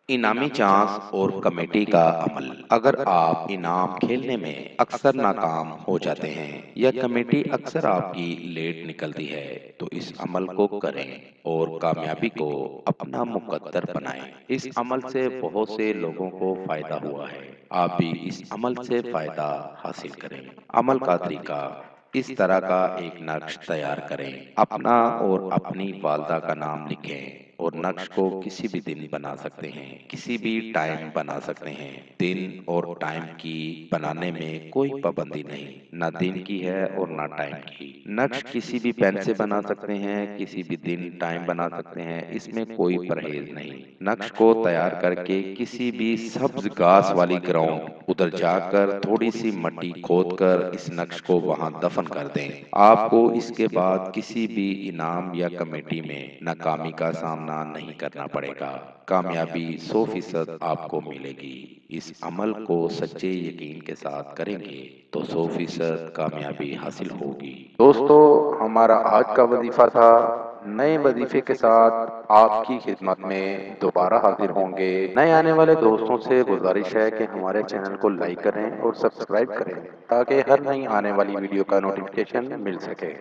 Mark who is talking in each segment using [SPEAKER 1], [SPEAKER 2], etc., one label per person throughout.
[SPEAKER 1] इनामी चांस और कमेटी का अमल। अगर आप इनाम खेलने में अक्सर नाकाम हो जाते हैं या कमेटी अक्सर आपकी लेट निकलती है तो इस अमल को करें और कामयाबी को अपना मुकद्दर बनाएं। इस अमल से बहुत से लोगों को फायदा हुआ है। आप भी इस अमल से फायदा हासिल करें। अमल का तरीका। इस तरह का एक नक्श तैयार करें। अपना और अपनी वालदा का नाम लिखें और नक्श को किसी भी दिन बना सकते हैं, किसी भी टाइम बना सकते हैं। दिन और टाइम की बनाने में कोई पाबंदी नहीं, ना दिन की है और ना टाइम की। नक्श किसी भी पेन से बना सकते हैं, किसी भी दिन टाइम बना सकते हैं, इसमें कोई परहेज नहीं। नक्श को तैयार करके किसी भी सब्ज घास वाली ग्राउंड उधर जाकर थोड़ी सी मट्टी खोदकर इस नक्श को वहां दफन कर दें। आपको इसके बाद किसी भी इनाम या कमेटी में नाकामी का सामना नहीं करना पड़ेगा। कामयाबी 100% आपको मिलेगी। इस अमल को सच्चे यकीन के साथ करेंगे तो 100% कामयाबी हासिल होगी।
[SPEAKER 2] दोस्तों, हमारा आज का वजीफा था। नए वजीफे के साथ आपकी खिदमत में दोबारा हाजिर होंगे। नए आने वाले दोस्तों से गुजारिश है कि हमारे चैनल को लाइक करें और सब्सक्राइब करें ताकि हर नई आने वाली वीडियो का नोटिफिकेशन मिल सके।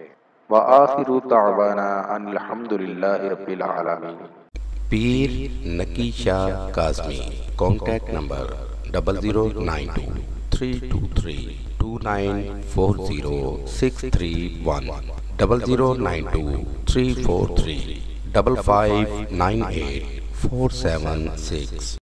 [SPEAKER 2] व आखिरु दावाना अनिल हम्दुलिल्लाहि रब्बिल आलमीन।
[SPEAKER 3] पीर नकी शाह काज़मी। Contact number 00923232940631 00923435598476।